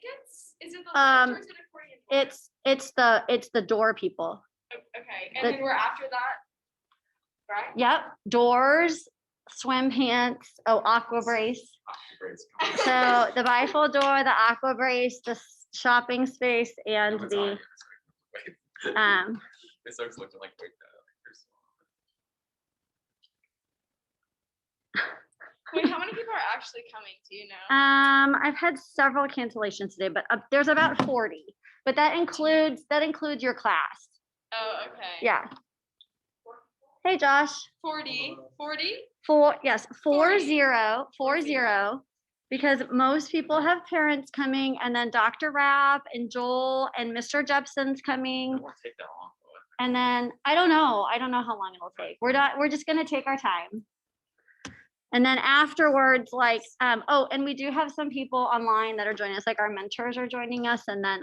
tickets? Is it the lift or is it accordion tour? It's the door people. Okay, and then we're after that, right? Yep, doors, swim pants, aqua brace. So the bifold door, the aqua brace, the shopping space, and the It starts looking like Wait, how many people are actually coming? Do you know? I've had several cancellations today, but there's about 40. But that includes your class. Oh, okay. Yeah. Hey, Josh. 40. 40, because most people have parents coming, and then Dr. Rapp and Joel and Mr. Jepson's coming. It won't take that long. And then I don't know how long it'll take. We're just gonna take our time. And then afterwards, like, and we do have some people online that are joining us, like our mentors are joining us, and then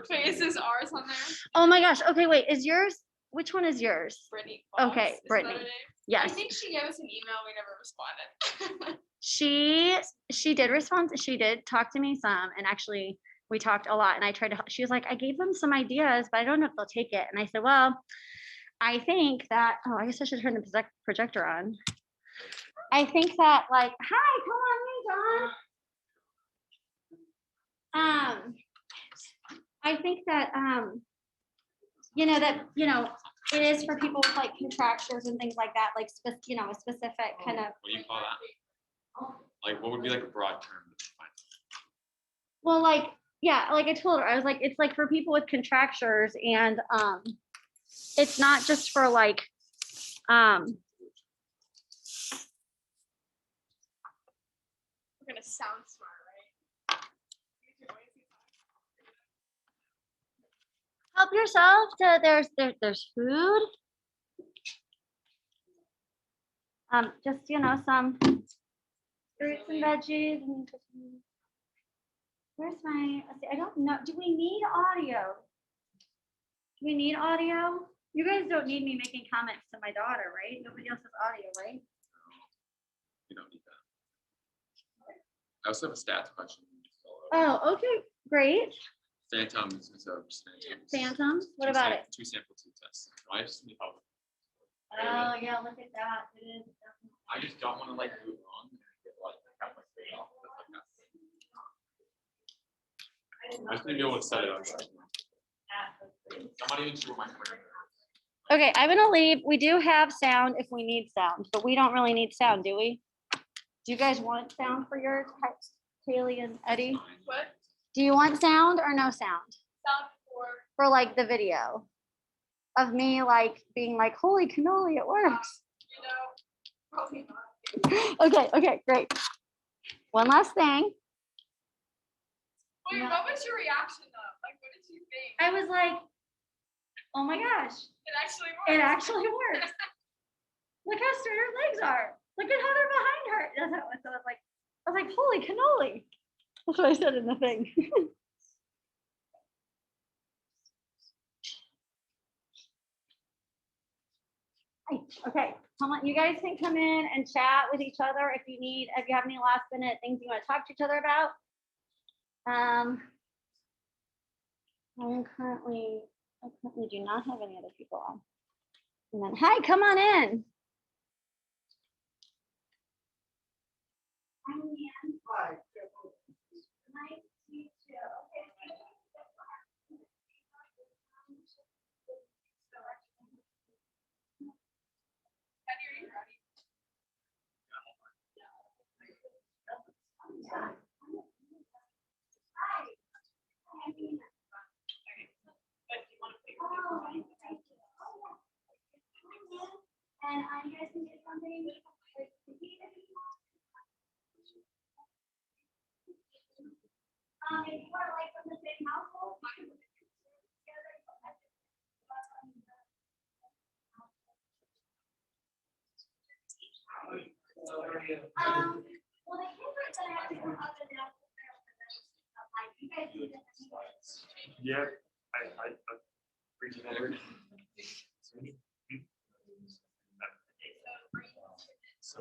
Wait, is this ours on there? oh my gosh, okay, wait, which one is yours? Brittany. Okay, Fox, Brittany. is that her name? Yes. I think she gave us an email. We never responded. She did respond. She did talk to me some, and actually we talked a lot, and I tried to help. She was like, I gave them some ideas, but I don't know if they'll take it. And I said, well, I think that, I guess I should turn the projector on. I think that, like, hi, come on, John. I think that, it is for people with like contractures and things like that, like, a specific kind of. What do you call that? Like, what would be like a broad term? Well, like, yeah, like I told her, I was like, it's like for people with contractures, and it's not just for like, We're gonna sound smart, right? help yourself to, there's food. Just, some fruits and veggies. And where's my, let's see, I don't know, do we need audio? Do we need audio? You guys don't need me making comments to my daughter, right? Nobody else has audio, right? You don't need that. I also have a stats question. Oh, okay, great. Phantoms. Phantoms, what about it? 2 sample 2 tests. I just need help. Oh, yeah, look at that. It is definitely. I just don't want to like do it wrong and get like have my face off. I just need to be able to set it on something. I'm not even sure what my camera is. Okay, I'm gonna leave. We do have sound if we need sound, but we don't really need sound, do we? Do you guys want sound for yours, Kaylee and Eddie? What? Do you want sound or no sound? Sound For like the video of me like being like, holy cannoli, it works. Probably not. Okay, great. One last thing. Wait, what was your reaction though? Like, what did you think? I was like, oh my gosh, It actually worked. it actually works. Look how straight her legs are. Look at how they're behind her. That's how, so I was like, holy cannoli. That's what I said in the thing. Okay, come on, you guys can come in and chat with each other if you have any last minute things you want to talk to each other about. I currently do not have any other people on. And then, hi, come on in. Hi, Leanne. Hi. Nice to meet you. Okay. And you guys can get something to eat if you want. If you are like from the same household, you can together. Well, the kids are gonna have to come up and down. You guys do this. Yeah, I appreciate it. So,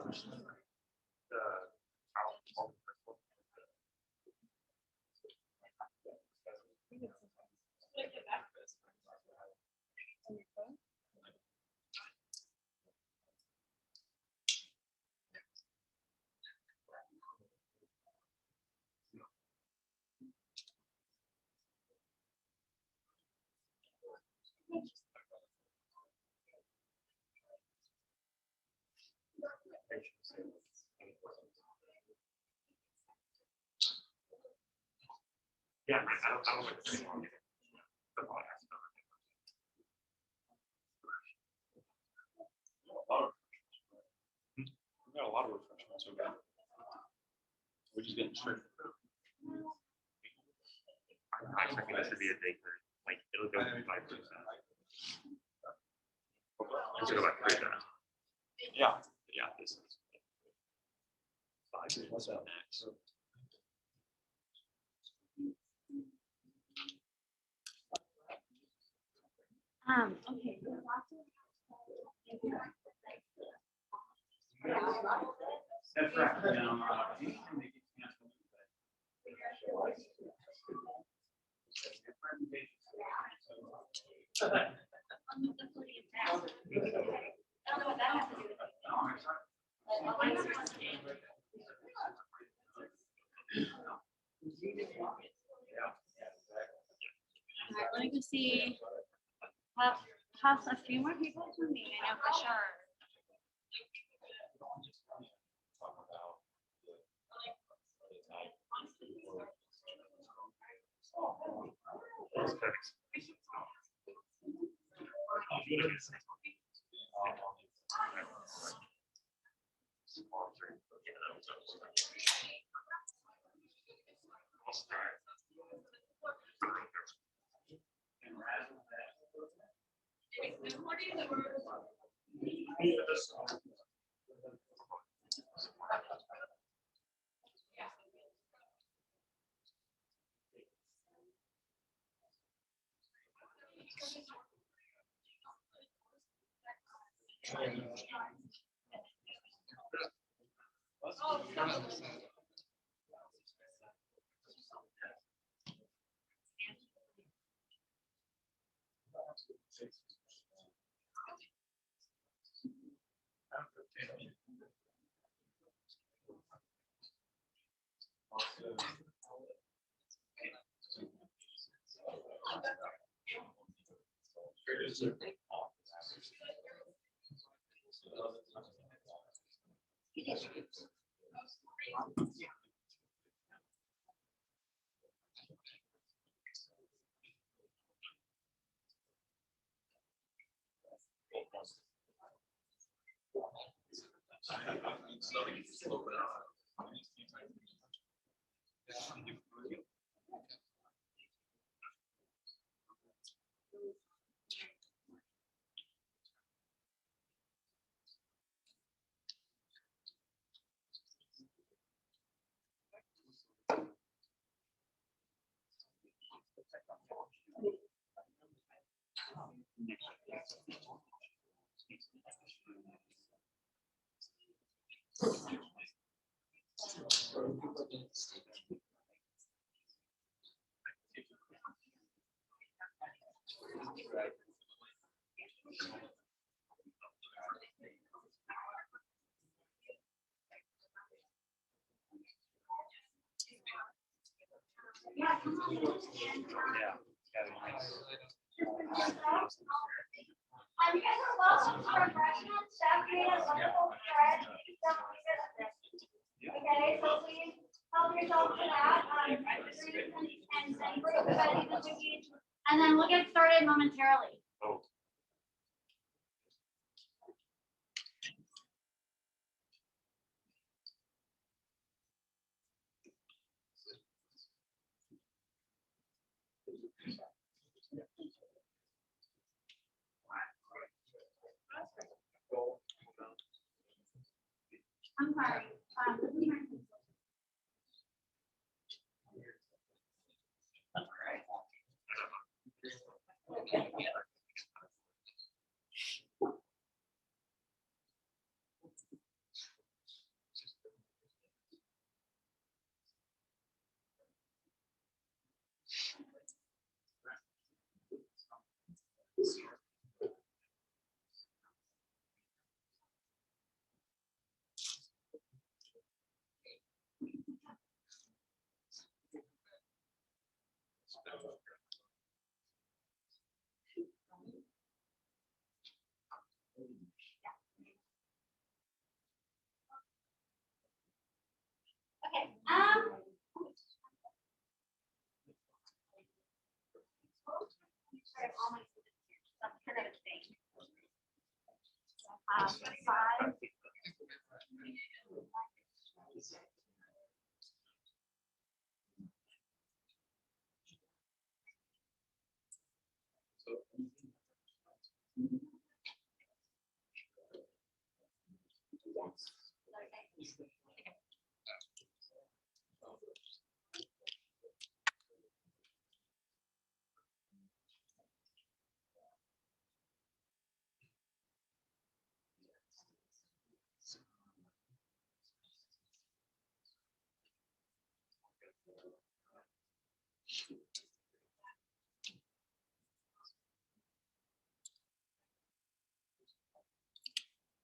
Yeah, I don't like to say long. The podcast. We got a lot of refreshments. So good. We're just getting straight. I think this should be a day for, like, it'll go 5%. Instead of like 3%. Yeah, yeah, this is. 5% max. Okay. That's right. You can make it cancel. All right, let me go see. Have a few more people to me, I know for sure. You guys are welcome to refreshments. Chef made a wonderful spread. Okay, so please help yourself to that. And then we'll get started momentarily. I'm sorry. This is my- 5.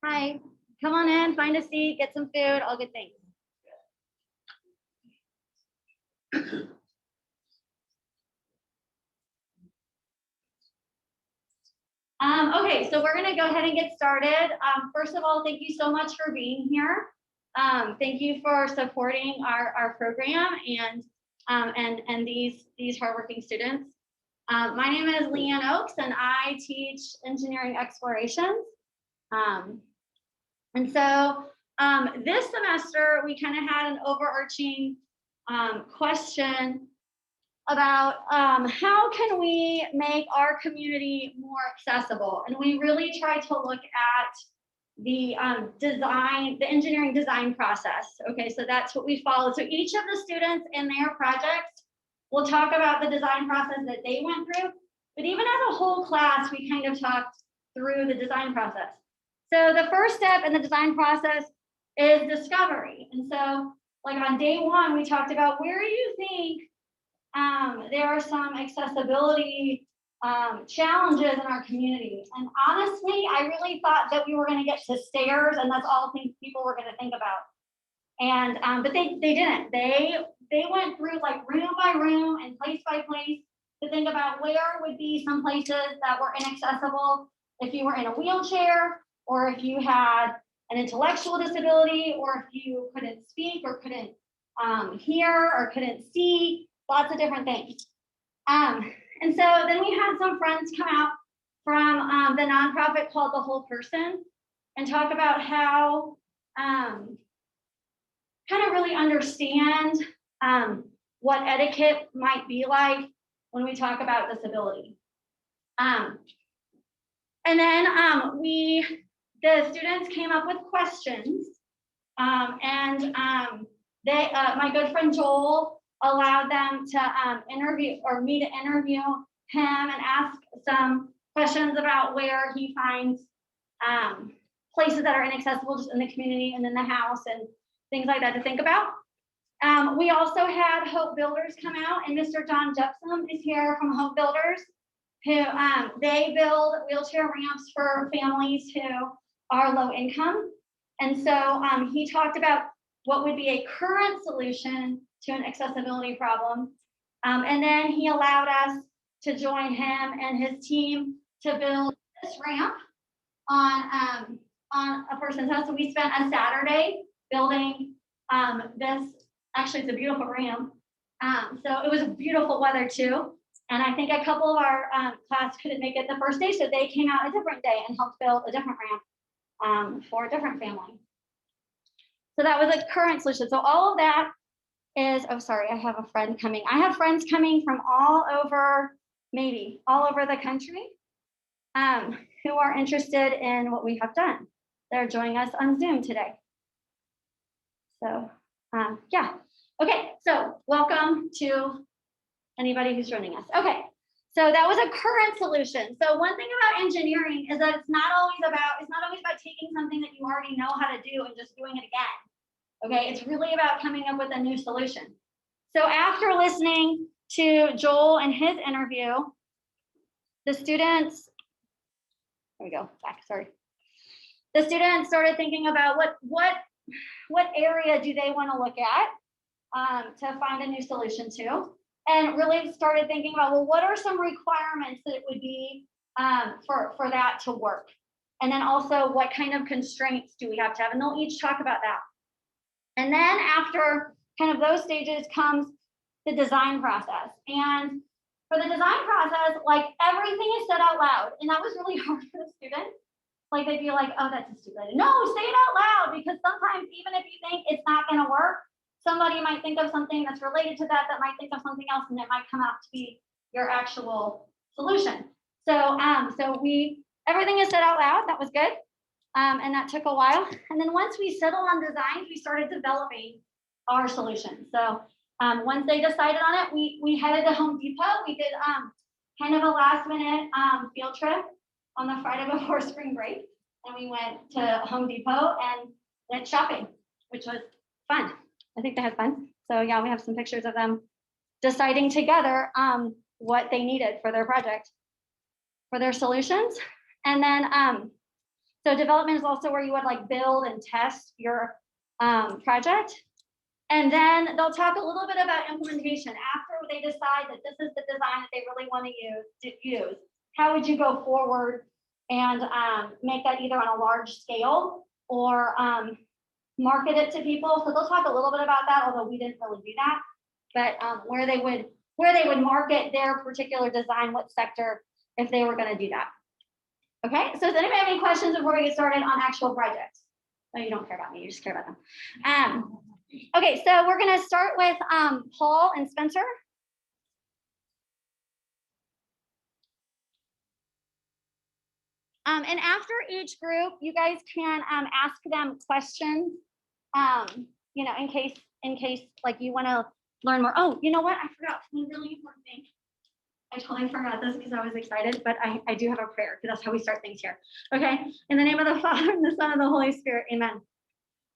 Hi, come on in, find a seat, get some food, all good things. Okay, so we're gonna go ahead and get started. First of all, thank you so much for being here. Thank you for supporting our program and these hardworking students. My name is Leanne Oakes, and I teach engineering explorations. And so this semester, we kind of had an overarching question about how can we make our community more accessible? And we really tried to look at the the engineering design process. Okay, so that's what we followed. So each of the students in their projects will talk about the design process that they went through, but even as a whole class, we kind of talked through the design process. So the first step in the design process is discovery. And so like on day 1, we talked about where do you think there are some accessibility challenges in our community. And honestly, I really thought that we were going to get to stairs and that's all people were going to think about. And but they didn't. They went through like room by room and place by place to think about where would be some places that were inaccessible if you were in a wheelchair, or if you had an intellectual disability, or if you couldn't speak or couldn't hear or couldn't see. Lots of different things. And so then we had some friends come out from the nonprofit called The Whole Person and talk about how kind of really understand what etiquette might be like when we talk about disability. And then the students came up with questions, and my good friend Joel allowed them to interview him and ask some questions about where he finds places that are inaccessible just in the community and in the house and things like that to think about. We also had Hope Builders come out, and Mr. John Jepson is here from Hope Builders, who they build wheelchair ramps for families who are low income. And so he talked about what would be a current solution to an accessibility problem. And then he allowed us to join him and his team to build this ramp on a person's house. So we spent a Saturday building this. Actually, it's a beautiful ramp. So it was beautiful weather too. And I think a couple of our class couldn't make it the first day, so they came out a different day and helped build a different ramp for a different family. So that was a current solution. So all of that is, oh, sorry, I have a friend coming. I have friends coming from all over the country who are interested in what we have done. They're joining us on Zoom today. So yeah, okay, so welcome to anybody who's joining us. Okay, so that was a current solution. So one thing about engineering is that it's not always about taking something that you already know how to do and just doing it again. Okay, it's really about coming up with a new solution. So after listening to Joel and his interview, the students, there we go, back, sorry. The students started thinking about what area do they want to look at to find a new solution to, and really started thinking about, well, what are some requirements that it would be for that to work? And then also what kind of constraints do we have to have? And they'll each talk about that. And then after kind of those stages comes the design process. And for the design process, like everything is said out loud. And that was really hard for the students like they'd be like, oh, that's a stupid idea. No, say it out loud, because sometimes even if you think it's not gonna work, somebody might think of something that's related to that, that might think of something else, and it might come out to be your actual solution. So, everything is said out loud. That was good. And that took a while. And then once we settled on designs, we started developing our solution. So once they decided on it, we headed to Home Depot. We did kind of a last minute field trip on the Friday before spring break. And we went to Home Depot and went shopping, which was fun. I think they had fun. So yeah, we have some pictures of them deciding together what they needed for their project, for their solutions. And then, so development is also where you would like build and test your project. And then they'll talk a little bit about implementation. After they decide that this is the design that they really want to use, how would you go forward and make that either on a large scale or market it to people? So they'll talk a little bit about that, although we didn't really do that. But where they would market their particular design, what sector, if they were going to do that. Okay, so does anybody have any questions before we get started on actual projects? No, you don't care about me, you just care about them. Okay, so we're gonna start with Paul and Spencer. And after each group, you guys can ask them questions, you know, in case like you wanna learn more. Oh, you know what, I forgot one really important thing. I totally forgot this because I was excited, but I do have a prayer because that's how we start things here. Okay, in the name of the Father and the Son and the Holy Spirit, amen.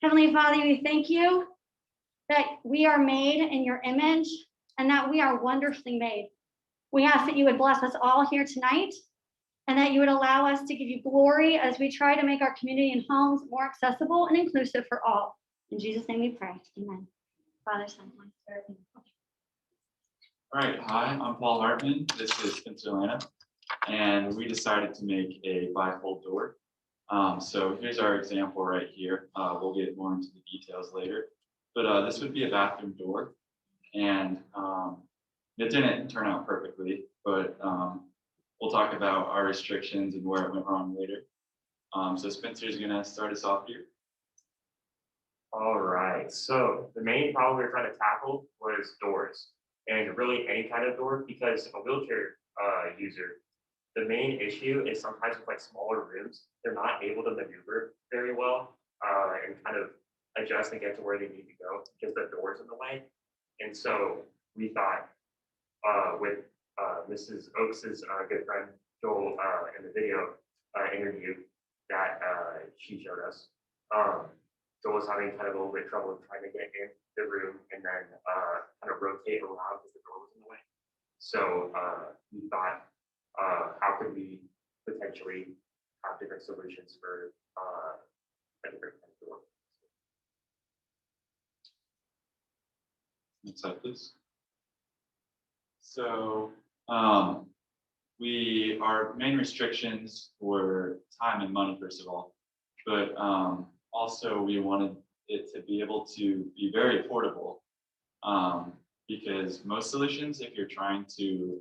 Heavenly Father, we thank you that we are made in your image and that we are wonderfully made. We ask that you would bless us all here tonight and that you would allow us to give you glory as we try to make our community and homes more accessible and inclusive for all. In Jesus' name we pray, amen. Father, Son, Holy Spirit, amen. All right, hi, I'm Paul Hartman. This is Spencer Lana, and we decided to make a bifold door. So here's our example right here. We'll get more into the details later, but this would be a bathroom door, and it didn't turn out perfectly, but we'll talk about our restrictions and where it went wrong later. So Spencer's gonna start us off here. All right, so the main problem we were trying to tackle was doors. And really any kind of door, because a wheelchair user, the main issue is sometimes with like smaller rooms, they're not able to maneuver very well and kind of adjust and get to where they need to go because the door's in the way. And so we thought with Mrs. Oaks's good friend Joel in the video interview that she showed us, Joel was having kind of a little bit of trouble trying to get in the room and then kind of rotate around because the door was in the way. So we thought, how could we potentially have different solutions for a different kind of door? Next slide, please. So our main restrictions were time and money, first of all, but also we wanted it to be able to be very affordable, because most solutions, if you're trying to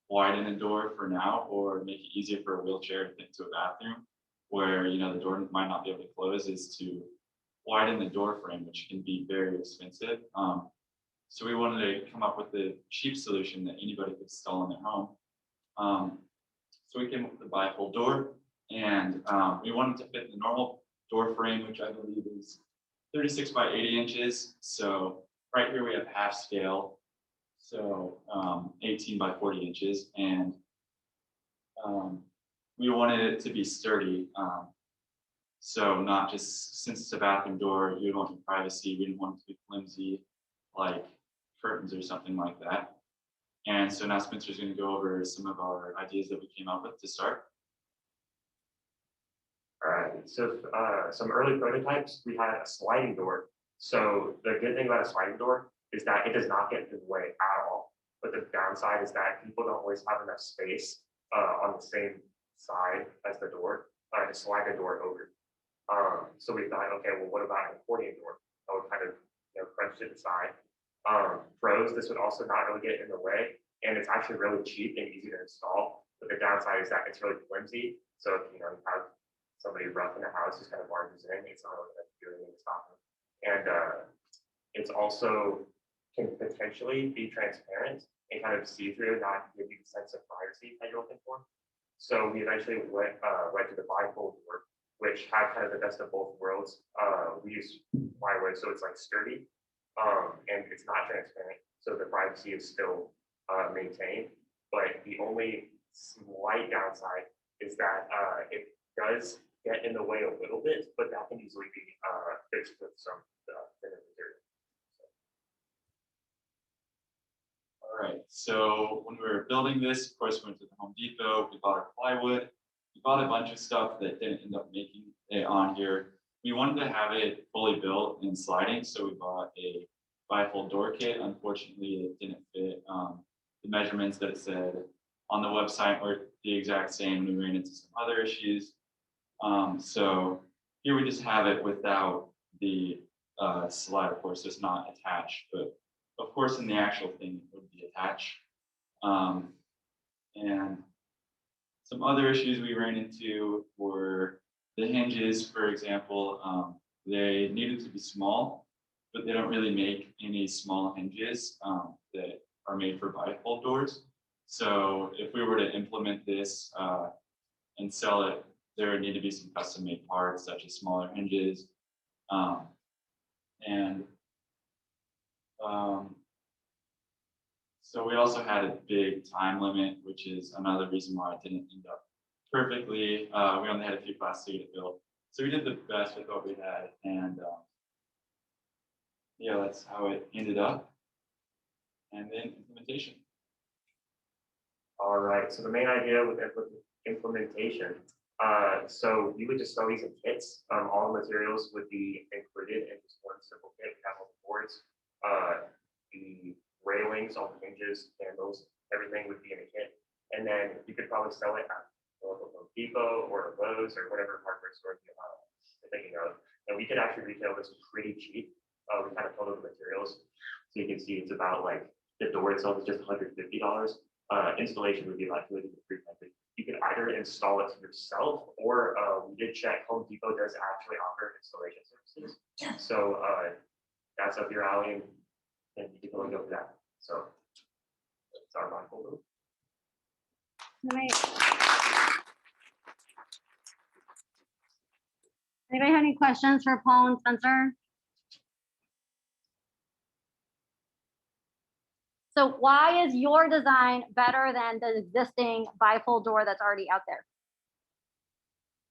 widen a door for now or make it easier for a wheelchair to fit into a bathroom where the door might not be able to close, is to widen the door frame, which can be very expensive. So we wanted to come up with a cheap solution that anybody could install in their home. So we came up with a bifold door, and we wanted to fit the normal door frame, which I believe is 36 by 80 inches. So right here we have half scale, so 18 by 40 inches, and we wanted it to be sturdy. So not just, since it's a bathroom door, you want your privacy, we didn't want it to be flimsy like curtains or something like that. And so now Spencer's going to go over some of our ideas that we came up with to start. All right, so some early prototypes, we had a sliding door. So the good thing about a sliding door is that it does not get in the way at all. But the downside is that people don't always have enough space on the same side as the door to slide the door over. So we thought, okay, well, what about an accordion door? That would kind of crunch to the side. Pros, this would also not really get in the way, and it's actually really cheap and easy to install. But the downside is that it's really flimsy. So if you have somebody rough in the house just kind of barges in, it's not really gonna do anything to stop them. And it's also can potentially be transparent and kind of see-through, not give you the sense of privacy that you're looking for. So we eventually went to the bifold door, which had kind of the best of both worlds. We use plywood, so it's like sturdy, and it's not transparent, so the privacy is still maintained. But the only slight downside is that it does get in the way a little bit, but that can easily be fixed with some thinner material. All right, so when we were building this, of course, we went to the Home Depot, we bought our plywood, we bought a bunch of stuff that didn't end up making it on here. We wanted to have it fully built and sliding, so we bought a bifold door kit. Unfortunately, it didn't fit. The measurements that it said on the website were the exact same. We ran into some other issues. So here we just have it without the slide, of course, it's not attached, but of course, in the actual thing, it would be attached. And some other issues we ran into were the hinges, for example. They needed to be small, but they don't really make any small hinges that are made for bifold doors. So if we were to implement this and sell it, there would need to be some custom made parts such as smaller hinges. So we also had a big time limit, which is another reason why it didn't end up perfectly. We only had a few classes to get it built. So we did the best with what we had, and yeah, that's how it ended up. And then implementation. All right, so the main idea with implementation, so you would just sell these in kits. All the materials would be included in just one simple kit. We have all the boards, the railings, all the hinges, handles, everything would be in a kit. And then you could probably sell it at the local Home Depot or Lowe's or whatever hardware store you're thinking of. And we could actually retail this pretty cheap. We kind of total the materials. So you can see it's about like the door itself is just $150. Installation would be about $200 to $300. You could either install it yourself, or we did check. Home Depot does actually offer installation services. So that's up your alley, and you can go for that. So that's our bifold. Anybody have any questions for Paul and Spencer? So why is your design better than the existing bifold door that's already out there?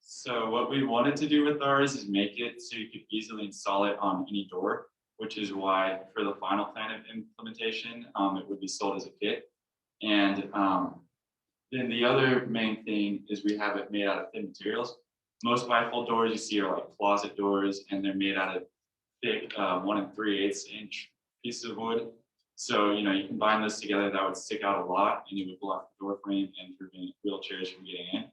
So what we wanted to do with ours is make it so you could easily install it on any door, which is why for the final plan of implementation, it would be sold as a kit. And then the other main thing is we have it made out of thin materials. Most bifold doors you see are like closet doors, and they're made out of thick 1 3/8 inch pieces of wood. So, you know, you combine those together, that would stick out a lot, and it would block the door frame and prevent wheelchairs from getting in.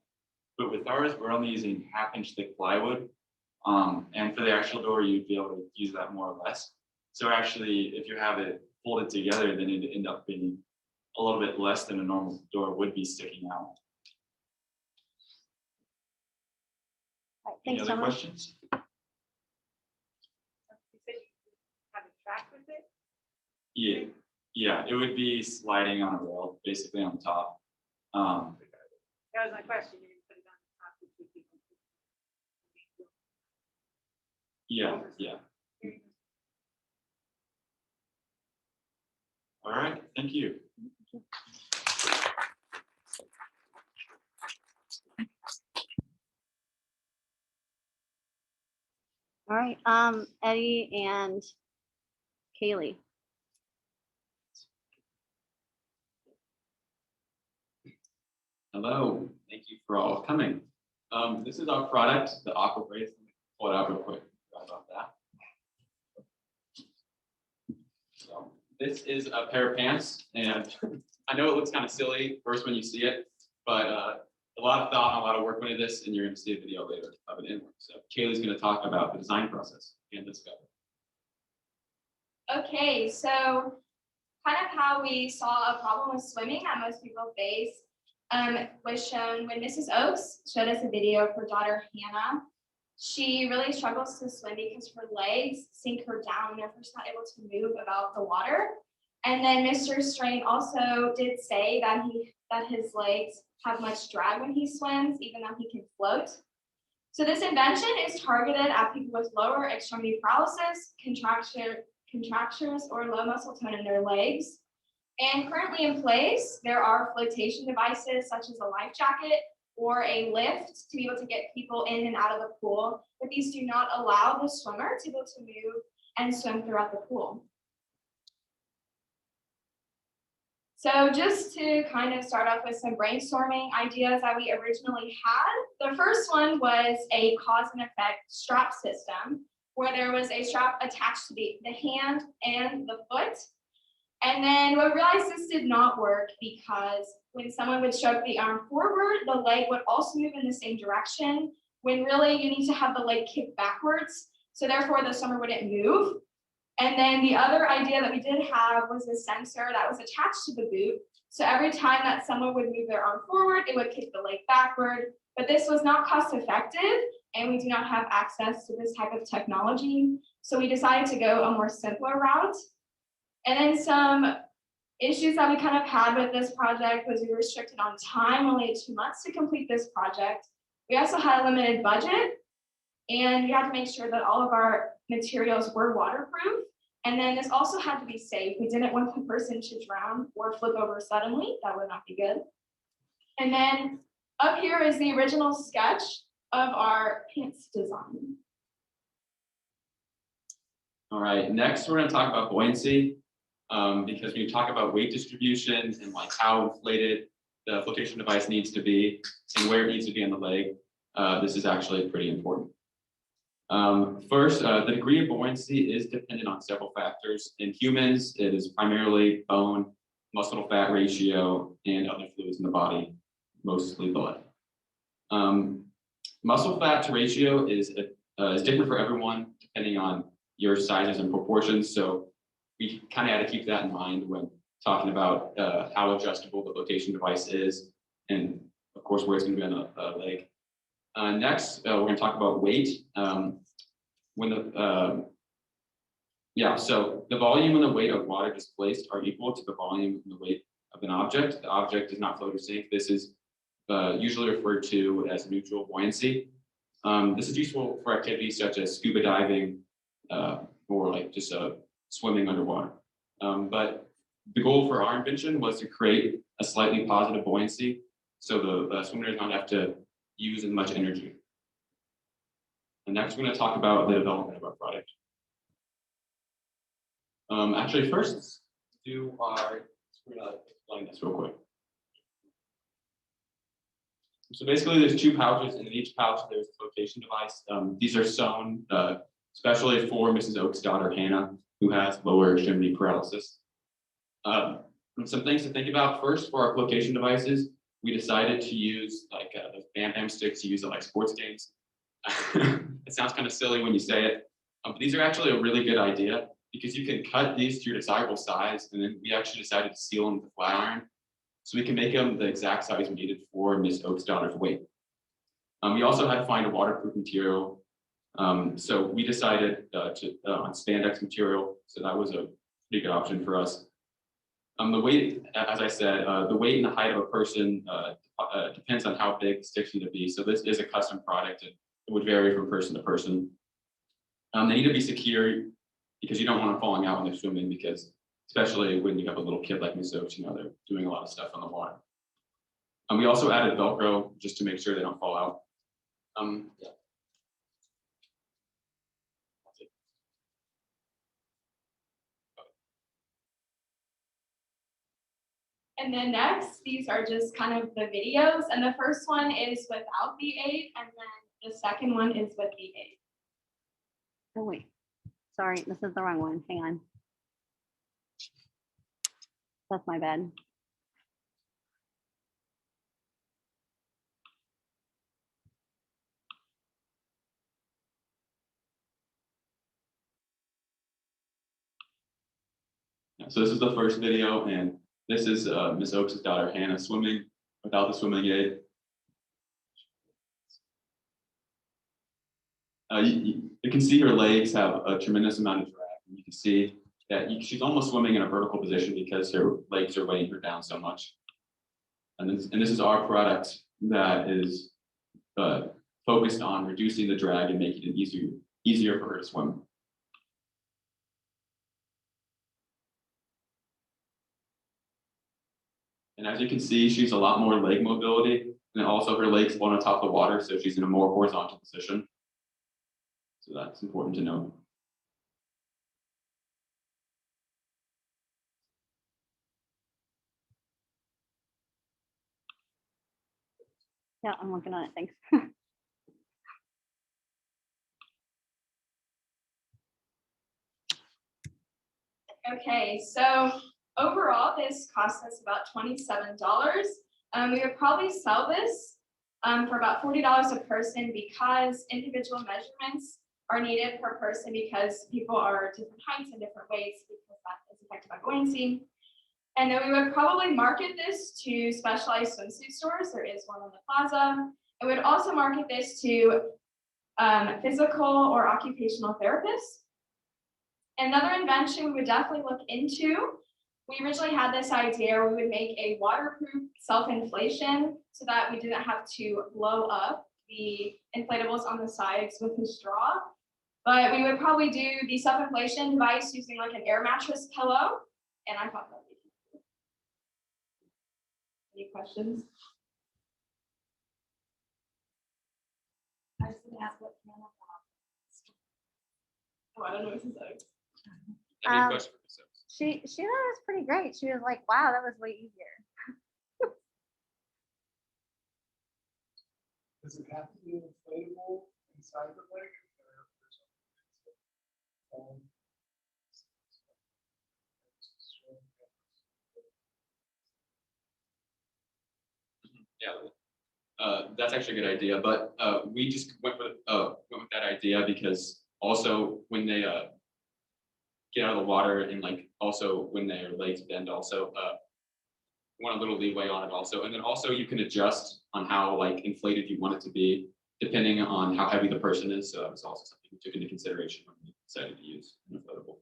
But with ours, we're only using 1/2 inch thick plywood. And for the actual door, you'd be able to use that more or less. So actually, if you have it folded together, then it'd end up being a little bit less than a normal door would be sticking out. All right, Any thanks other so much. questions? You said you have a track with it? Yeah, it would be sliding on a rail, basically on top. That was my question. You didn't put it on the top, which would be. Yeah. All right, thank you. All right, Eddie and Kaylee. Hello, thank you for all coming. This is our product, the Aqua Brace. Let me pull it out real quick. Sorry about that. So this is a pair of pants, and I know it looks kind of silly first when you see it, but a lot of thought and a lot of work went into this, and you're going to see a video later of it in work. So Kaylee's going to talk about the design process and discover. Okay, so kind of how we saw a problem with swimming that most people face was shown when Mrs. Oaks showed us a video of her daughter Hannah. She really struggles to swim because her legs sink her down and therefore she's not able to move about the water. And then Mr. Strain also did say that his legs have much drag when he swims, even though he can float. So this invention is targeted at people with lower extremity paralysis, contractures, or low muscle tone in their legs. And currently in place, there are flotation devices such as a life jacket or a lift to be able to get people in and out of the pool, but these do not allow the swimmer to be able to move and swim throughout the pool. So just to kind of start off with some brainstorming ideas that we originally had, the first one was a cause and effect strap system, where there was a strap attached to the hand and the foot. And then we realized this did not work because when someone would stroke the arm forward, the leg would also move in the same direction, when really you need to have the leg kick backwards. So therefore the swimmer wouldn't move. And then the other idea that we did have was a sensor that was attached to the boot. So every time that someone would move their arm forward, it would kick the leg backward. But this was not cost effective, and we do not have access to this type of technology. So we decided to go a more simpler route. And then some issues that we kind of had with this project was we were restricted on time, only 2 months to complete this project. We also had a limited budget, and we had to make sure that all of our materials were waterproof. And then this also had to be safe. We didn't want the person to drown or flip over suddenly. That would not be good. And then up here is the original sketch of our pants design. All right, next we're gonna talk about buoyancy, because when you talk about weight distribution and like how inflated the flotation device needs to be and where it needs to be on the leg, this is actually pretty important. First, the degree of buoyancy is dependent on several factors. In humans, it is primarily bone, muscle to fat ratio, and other fluids in the body, mostly blood. Muscle fat to ratio is different for everyone depending on your sizes and proportions. So we kind of had to keep that in mind when talking about how adjustable the flotation device is, and of course where it's going to be on the leg. Next, we're going to talk about weight. So the volume and the weight of water displaced are equal to the volume and the weight of an object. The object does not float or sink. This is usually referred to as neutral buoyancy. This is useful for activities such as scuba diving or like just swimming underwater. But the goal for our invention was to create a slightly positive buoyancy so the swimmer does not have to use as much energy. And next, we're going to talk about the development of our product. Actually, first, let's do our, we're going to explain this real quick. So basically, there's 2 pouches, and in each pouch, there's a flotation device. These are sewn especially for Mrs. Oaks' daughter, Hannah, who has lower extremity paralysis. Some things to think about first for our flotation devices, we decided to use like those Bam Bam sticks used at like sports games. It sounds kind of silly when you say it, but these are actually a really good idea because you can cut these to your desirable size, and then we actually decided to seal them with a flat iron so we can make them the exact size we needed for Miss Oaks' daughter's weight. We also had to find a waterproof material, so we decided on spandex material, so that was a pretty good option for us. The weight, as I said, the weight and the height of a person depends on how big the sticks need to be. So this is a custom product, and it would vary from person to person. They need to be secure because you don't want them falling out when they're swimming, because especially when you have a little kid like Miss Oaks, they're doing a lot of stuff on the water. We also added Velcro just to make sure they don't fall out. Yeah. And then next, these are just kind of the videos. And the first one is without the aid, and then the second one is with the aid. Oh, wait. Sorry, this is the wrong one. Hang on. That's my bad. So this is the first video, and this is Miss Oaks' daughter, Hannah, swimming. without the swimming aid. You can see her legs have a tremendous amount of drag. You can see that she's almost swimming in a vertical position because her legs are weighing her down so much. And this is our product that is focused on reducing the drag and making it easier for her to swim. And as you can see, she's a lot more leg mobility, and also her legs float on top of the water, so she's in a more horizontal position. So that's important to know. Yeah, I'm looking at it, thanks. Okay, so overall, this cost us about $27. We would probably sell this for about $40 a person because individual measurements are needed per person because people are different heights and different weights because that is affected by buoyancy. And then we would probably market this to specialized swimsuit stores. There is one on the plaza. And we'd also market this to physical or occupational therapists. Another invention we would definitely look into, we originally had this idea where we would make a waterproof self-inflation so that we didn't have to blow up the inflatables on the sides with a straw. But we would probably do the self-inflation device using like an air mattress pillow. And I thought that would be cool. Any questions? I just didn't ask what Hannah thought. Oh, I don't know what to say. Any questions for Ms. Oaks? She thought it was pretty great. She was like, wow, that was way easier. Does it have to be inflatable inside the leg? Yeah, that's actually a good idea, but we just went with that idea because also when they get out of the water and like also when their legs bend also want a little leeway on it also, and then also you can adjust on how like inflated you want it to be depending on how heavy the person is. So that was also something we took into consideration when we decided to use an inflatable.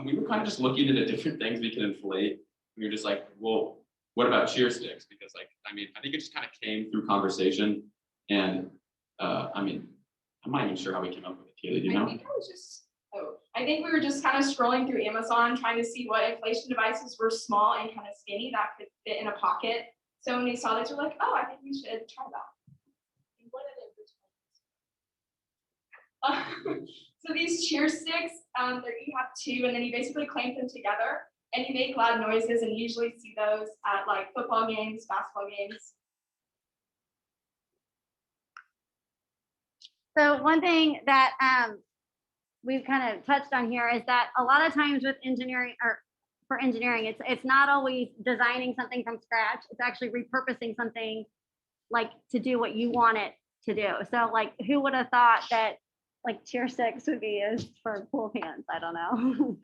We were kind of just looking into different things we could inflate. We were just like, well, what about cheer sticks? Because like, I mean, I think it just kind of came through conversation. And I mean, I'm not even sure how we came up with it, Kaylee, do you know? I think we were just kind of scrolling through Amazon, trying to see what inflation devices were small and kind of skinny that could fit in a pocket. So when we saw this, we're like, oh, I think we should try that. So these cheer sticks, you have two, and then you basically clamp them together, and you make loud noises, and you usually see those at like football games, basketball games. So one thing that we've kind of touched on here is that a lot of times with engineering or for engineering, it's not always designing something from scratch. It's actually repurposing something like to do what you want it to do. So like, who would have thought that like cheer sticks would be used for pool pants? I don't know.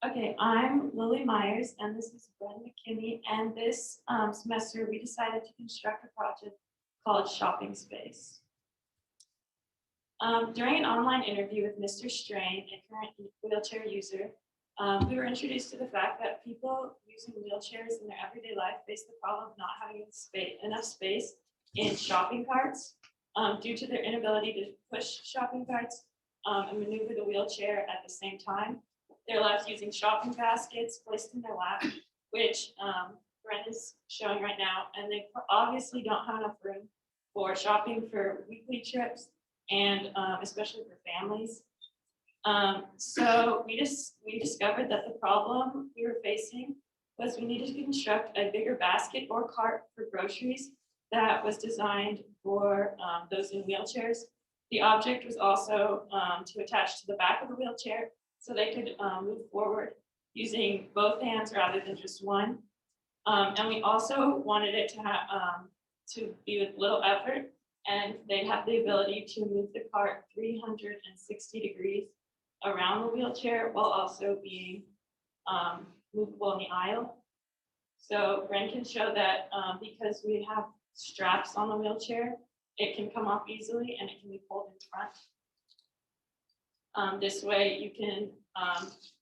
Okay, I'm Lily Myers, and this is Brenda McKinney, and this semester we decided to construct a project called Shopping Space. During an online interview with Mr. Strain, a current wheelchair user, We were introduced to the fact that people using wheelchairs in their everyday life face the problem of not having enough space in shopping carts due to their inability to push shopping carts and maneuver the wheelchair at the same time. They're left using shopping baskets placed in their lap, which Brent is showing right now, and they obviously don't have enough room for shopping for weekly trips and especially for families. So we discovered that the problem we were facing was we needed to construct a bigger basket or cart for groceries that was designed for those in wheelchairs. The object was also to attach to the back of the wheelchair so they could move forward using both hands rather than just one. And we also wanted it to have to be with little effort, and they'd have the ability to move the cart 360 degrees around the wheelchair while also being movable in the aisle. So Brent can show that because we have straps on the wheelchair, it can come off easily and it can be pulled in front. This way you can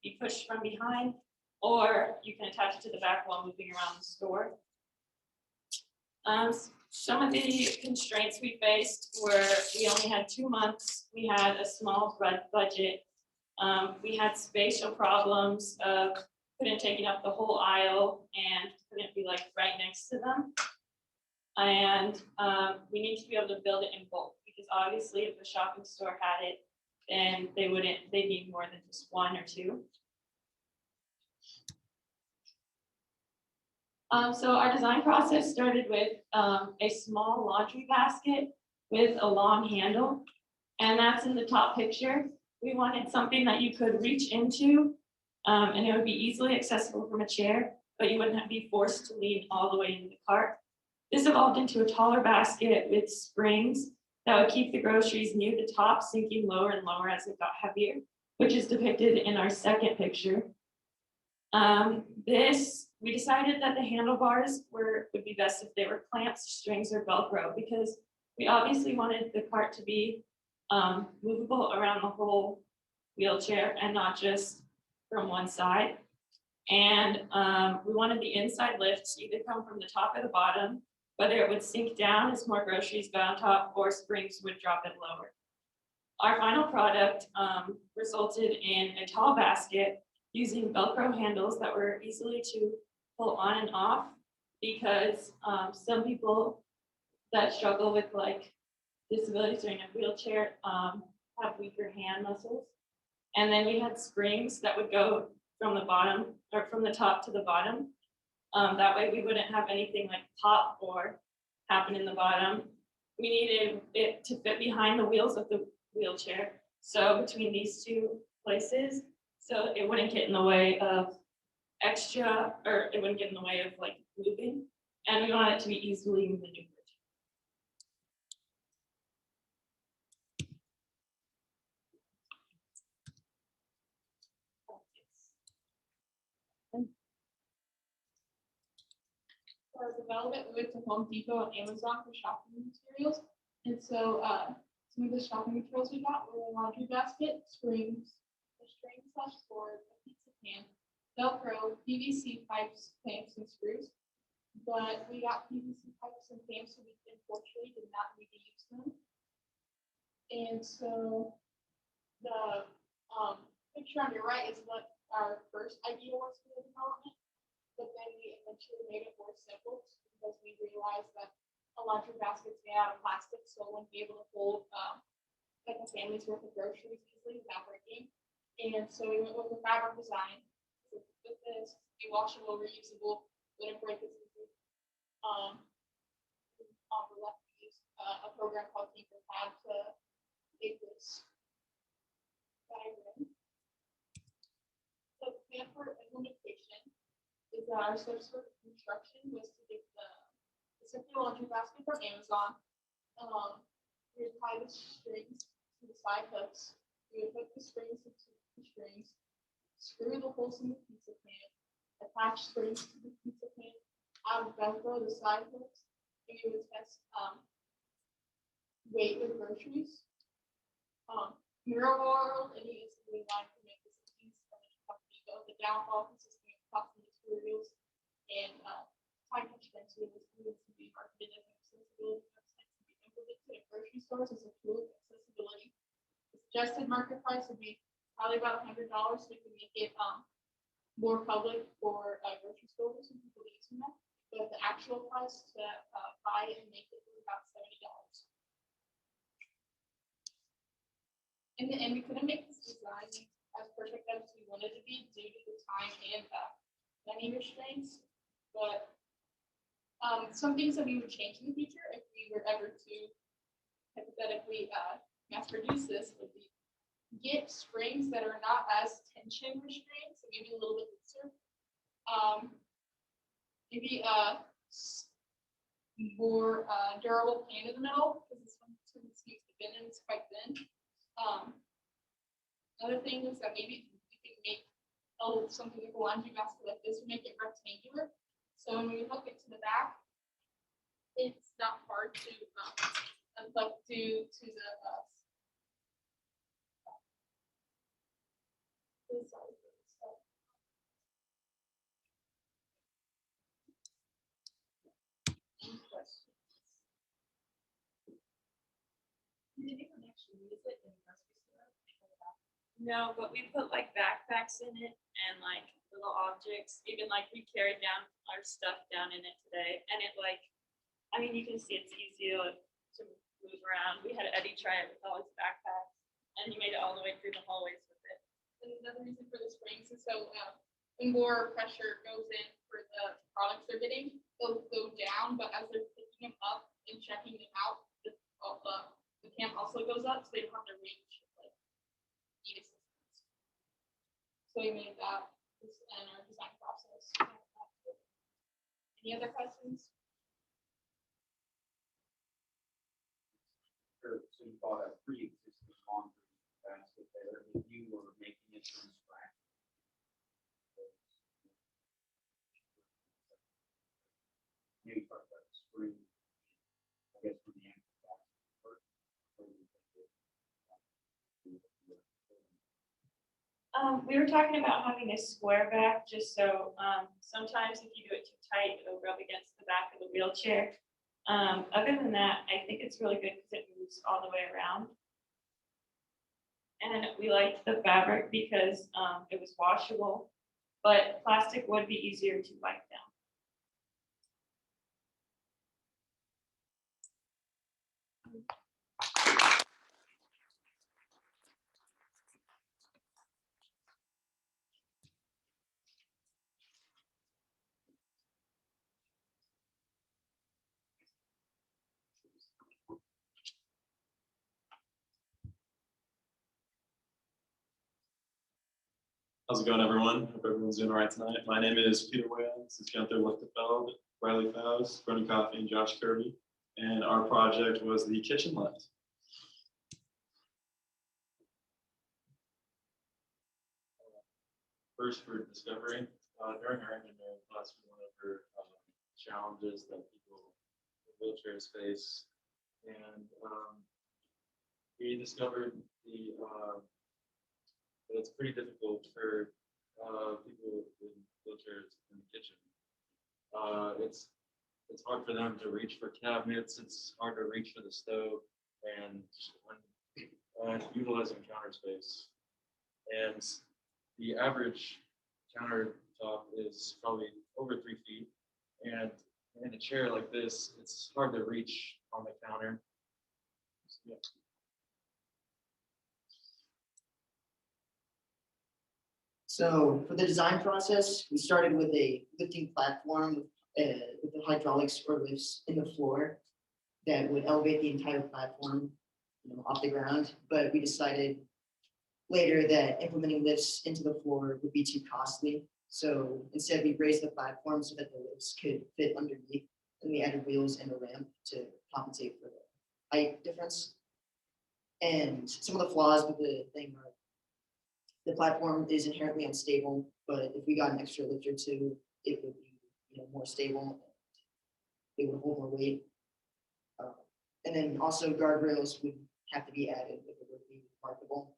be pushed from behind, or you can attach it to the back while moving around the store. Some of the constraints we faced were we only had 2 months. We had a small budget. We had spatial problems of couldn't take up the whole aisle and couldn't be like right next to them. And we need to be able to build it in bulk because obviously if a shopping store had it, then they need more than just 1 or 2. So our design process started with a small laundry basket with a long handle, and that's in the top picture. We wanted something that you could reach into, and it would be easily accessible from a chair, but you wouldn't be forced to lean all the way into the cart. This evolved into a taller basket with springs that would keep the groceries near the top, sinking lower and lower as it got heavier, which is depicted in our second picture. We decided that the handlebars would be best if they were clamps, strings, or Velcro, because we obviously wanted the cart to be movable around the whole wheelchair and not just from one side. And we wanted the inside lift to either come from the top or the bottom, whether it would sink down as more groceries got on top or springs would drop it lower. Our final product resulted in a tall basket using Velcro handles that were easily to pull on and off, because some people that struggle with like disabilities or in a wheelchair have weaker hand muscles. And then we had springs that would go from the bottom or from the top to the bottom. That way we wouldn't have anything like pop or happen in the bottom. We needed it to fit behind the wheels of the wheelchair. So between these 2 places, so it wouldn't get in the way of it wouldn't get in the way of like moving. And we want it to be easily maneuvered. For our development, we went to Home Depot and Amazon for shopping materials. And so some of the shopping materials we got were a laundry basket, springs, a string / cord, a pizza pan, Velcro, PVC pipes, clamps, and screws. But we got PVC pipes and clamps, so we unfortunately did not need to use them. And so the picture on your right is what our first idea was for the development. But then we eventually made it more simple because we realized that a laundry basket's made out of plastic, so it wouldn't be able to hold like a family's worth of groceries easily without breaking. And so we went with the fabric design. With this, be washable, reusable, wouldn't break as easy. On the left, we used a program called Tinkercad to make this diagram. So the plan for implementation is that our steps for construction was to get the simple laundry basket from Amazon. We would tie the strings to the side hooks. We would hook the springs into the strings, screw the holes in the pizza pan, attach springs to the pizza pan, add Velcro the side hooks, and we would test weight of groceries. Miraworld and easily line to make this easy from the company go. downfall consisting of costly materials and time constraints. So this needs to be marketed as an accessibility website to be implemented in grocery stores as a tool of accessibility. The suggested market price would be probably about $100, so we can make it more public for grocery stores and people using that. But the actual price to buy and make it is about $70. In the end, we couldn't make this design as perfect as we wanted to be due to the time and money restraints. But some things that we would change in the future if we were ever to hypothetically mass produce this would be get springs that are not as tension restrained, so maybe a little bit looser. Maybe more durable pan in the middle, because this one seems to bend and it's quite thin. Another thing is that maybe we can make something like a laundry basket like this would make it rectangular. So when we hook it to the back, it's not hard to unplug to the Did anyone actually use it in the grocery store? No, but we put like backpacks in it and like little objects, even like we carried down our stuff down in it today. And it like, I mean, you can see it's easy to move around. We had Eddie try it with all his backpacks and he made it all the way through the hallways with it. And another reason for the springs is so when more pressure goes in for the products they're getting, they'll go down, but as they're picking them up and checking them out, the cam also goes up, so they don't have to reach like need assistance. So we made that in our design process. Any other questions? Sure, so you bought a pre-existing laundry basket there, if you were making it from scratch. Maybe talk about the spring, I guess, from the end. We were talking about having a square back, just so sometimes if you do it too tight, it'll rub against the back of the wheelchair. Other than that, I think it's really good because it moves all the way around. And we liked the fabric because it was washable, but plastic would be easier to wipe down. How's it going, everyone? Hope everyone's doing all right tonight. My name is Peter Whalen. This is Gunther Lichtenfeld, Riley Faust, Bernie Coffey, and Josh Kirby. And our project was the kitchen lift. First, for discovery, during our engineering class, we went over challenges that people with wheelchairs face. And we discovered that it's pretty difficult for people in wheelchairs in the kitchen. It's hard for them to reach for cabinets. It's hard to reach for the stove and utilizing counter space. And the average countertop is probably over 3 feet. And in a chair like this, it's hard to reach on the counter. So, yeah. So for the design process, we started with a lifting platform with the hydraulics or lifts in the floor that would elevate the entire platform, off the ground. But we decided later that implementing lifts into the floor would be too costly. So instead, we raised the platform so that the lifts could fit underneath, and we added wheels and a ramp to compensate for the height difference. And some of the flaws with the thing are the platform is inherently unstable, but if we got an extra lift or two, it would be more stable. It would hold more weight. And then also guardrails would have to be added if it would be markable.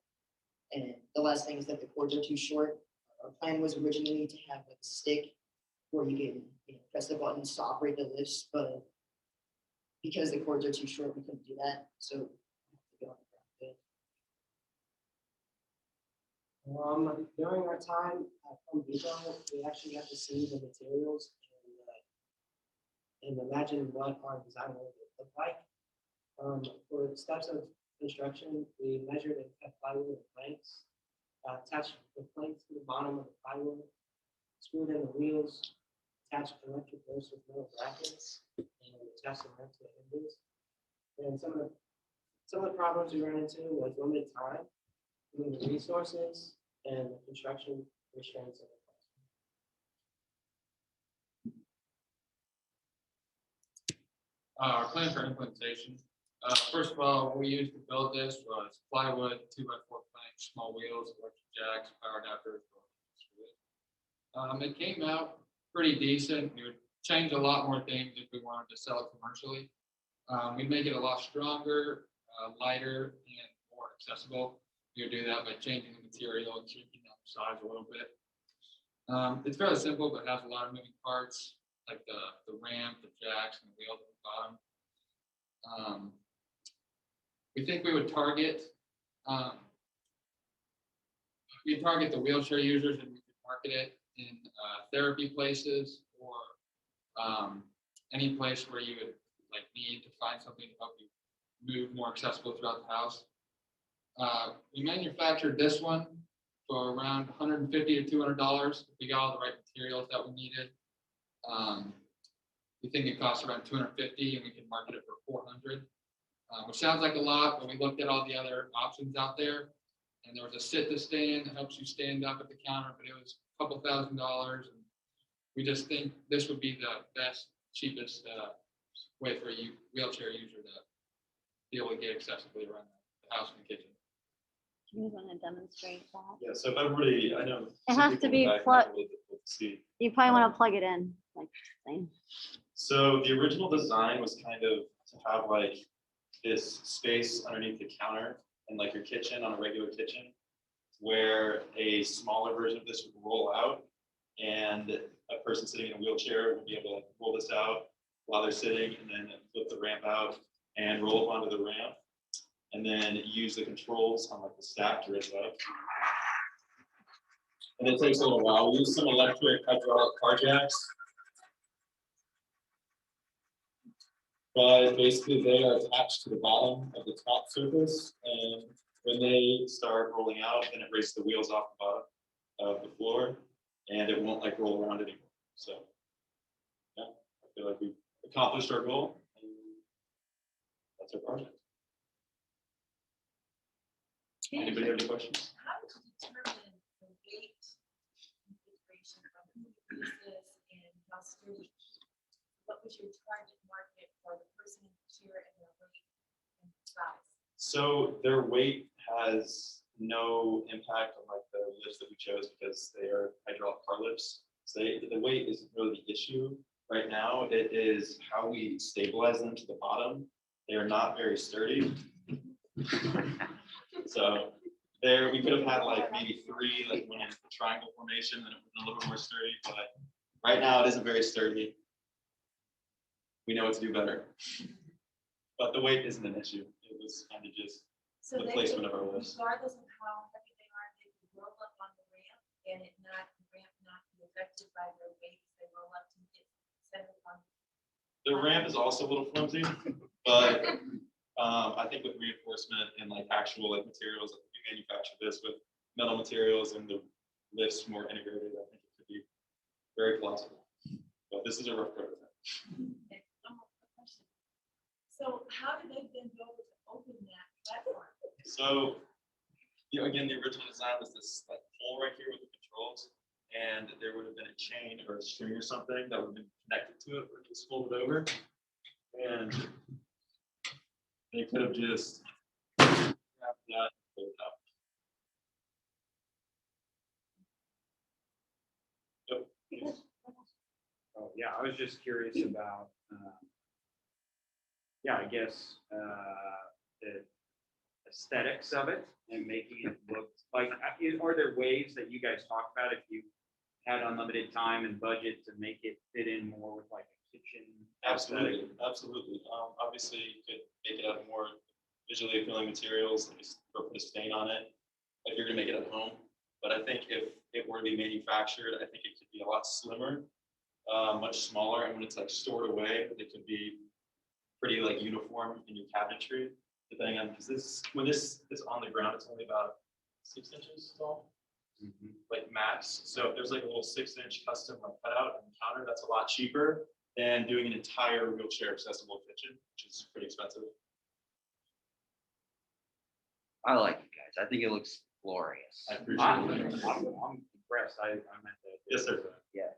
And the last thing is that the cords are too short. Our plan was originally to have like a stick where you can, press the buttons to operate the lifts, but because the cords are too short, we couldn't do that, so. we have to go on the ground bit. During our time at Home Depot, we actually got to see the materials and imagine what our design would look like. For the steps of construction, we measured and cut plywood and planks, attached the planks to the bottom of the plywood, screwed in the wheels, attached electric posts with metal brackets, and attached them to the hinges. And some of the problems we ran into was limited time, limited resources, and the construction restraints of the classroom. Our plan for implementation, first of all, what we used to build this was plywood, 2x4 planks, small wheels, electric jacks, power adapters. It came out pretty decent. We would change a lot more things if we wanted to sell it commercially. We'd make it a lot stronger, lighter, and more accessible. We would do that by changing the material and shrinking down the size a little bit. It's fairly simple, but has a lot of moving parts, like the ramp, the jacks, and the wheels at the bottom. We think we would target the wheelchair users, and we could market it in therapy places or any place where you would like need to find something to help you move more accessible throughout the house. We manufactured this one for around $150 to $200. We got all the right materials that we needed. We think it costs around $250, and we can market it for $400, which sounds like a lot, but we looked at all the other options out there, and there was a sit to stand that helps you stand up at the counter, but it was a couple $1,000, and we just think this would be the best, cheapest way for a wheelchair user to be able to get accessibly around the house and the kitchen. Do you want to demonstrate that? Yeah, so if everybody, I know. It some has people to in be the back might plug- have a little difficult to see. You probably want to plug it in, like saying. So the original design was kind of to have like this space underneath the counter and like your kitchen on a regular kitchen, where a smaller version of this would roll out, and a person sitting in a wheelchair would be able to like pull this out while they're sitting, and then flip the ramp out and roll up onto the ramp, and then use the controls on like the stack to raise it up. And it takes a little while. We use some electric hydraulic car jacks. But basically they are attached to the bottom of the top surface, and when they start rolling out, then it raises the wheels off the bottom of the floor, and it won't like roll around anymore. So yeah, I feel like we've accomplished our goal, and that's our project. Anybody have any questions? How did you determine the weight configuration of the pieces and how sturdy? What was your target market for the person in the chair and their weight and size? So their weight has no impact on like the lifts that we chose because they are hydraulic car lifts. So the weight isn't really the issue right now. It is how we stabilize them to the bottom. They are not very sturdy. So there, we could have had like maybe 3, like when it's the triangle formation, then it would have been a little bit more sturdy, but right now it isn't very sturdy. We know what to do better. But the weight isn't an issue. It was kind of just So the they placement could, of our lifts. regardless of how heavy they are, they could roll up on the ramp and the ramp not be affected by their weight. They roll up to get settled on. The ramp is also a little flimsy, but I think with reinforcement and like actual like materials, like we manufacture this with metal materials and the lifts more integrated, I think it could be very plausible. But this is a rough prototype. Okay, one more question. So how did they then go to open that platform? So, again, the original design was this like pole right here with the controls, and there would have been a chain or a string or something that would have been connected to it, where it was folded over, and they could have just grabbed that and pulled it out. Yep. Oh, yeah, I was just curious about, yeah, I guess, the aesthetics of it and making it look like, are there ways that you guys talk about if you had unlimited time and budget to make it fit in more with like a kitchen? Absolutely, absolutely. Obviously, you could make it out of more visually appealing materials, like put a stain on it, if you're gonna make it at home. But I think if it were to be manufactured, I think it could be a lot slimmer, much smaller, and when it's like stored away, it could be pretty like uniform in your cabinetry, depending on, because when this is on the ground, it's only about 6 inches tall, like max. So if there's like a little 6-inch custom like cutout on the counter, that's a lot cheaper than doing an entire wheelchair accessible kitchen, which is pretty expensive. I like it, guys. I think it looks glorious. I appreciate I'm it. impressed. I meant that. Yes, sir. Yeah.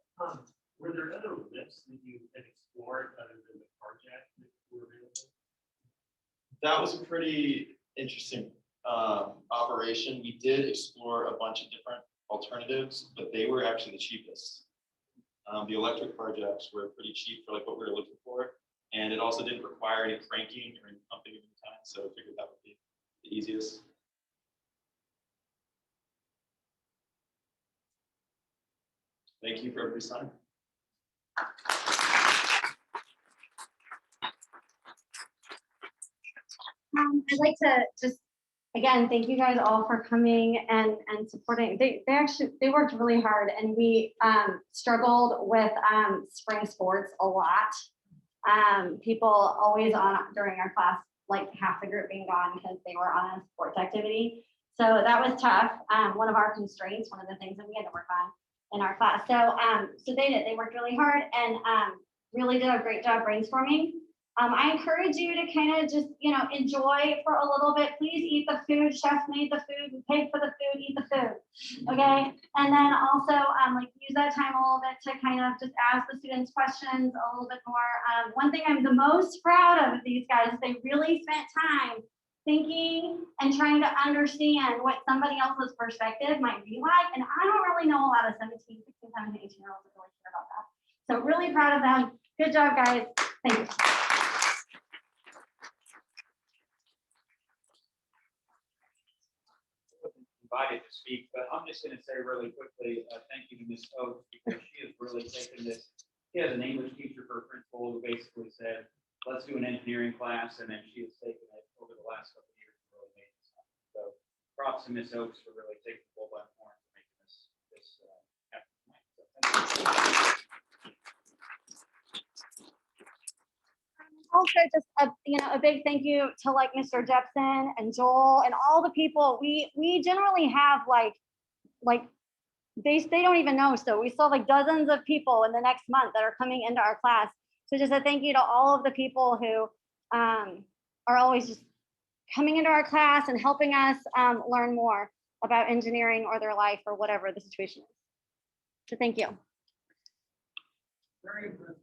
Were there other lifts that you had explored other than the car jack that were available? That was a pretty interesting operation. We did explore a bunch of different alternatives, but they were actually the cheapest. The electric car jacks were pretty cheap for like what we were looking for, and it also didn't require any cranking or any pumping of any kind, so I figured that would be the easiest. Thank you for everybody's time. I'd like to just, again, thank you guys all for coming and supporting. They worked really hard, and we struggled with spring sports a lot. People always on during our class, like half the group being gone because they were on a sports activity. So that was tough. One of our constraints, one of the things that we had to work on in our class. So they worked really hard and really did a great job brainstorming. I encourage you to kind of just, enjoy for a little bit. Please eat the food. Chef made the food. We paid for the food. Eat the food. Okay. And then also use that time a little bit to kind of just ask the students questions a little bit more. One thing I'm the most proud of these guys is they really spent time thinking and trying to understand what somebody else's perspective might be like. And I don't really know a lot of 17, 16, 17, 18-year-olds that really care about that. So really proud of them. Good job, guys. Thank you. Invited to speak, but I'm just going to say really quickly, thank you to Ms. Oates because she has really taken this. She has an English teacher for a principal who basically said, let's do an engineering class, and then she has taken it over the last couple of years and really made this happen. So props to Ms. Oates for really taking the bull by the horns and making this happen tonight. So thank you. Also, just a big thank you to Mr. Jepson and Joel and all the people. We generally have they don't even know. So we still have dozens of people in the next month that are coming into our class. So just a thank you to all of the people who are always just coming into our class and helping us learn more about engineering or their life or whatever the situation is. So thank you. Very good.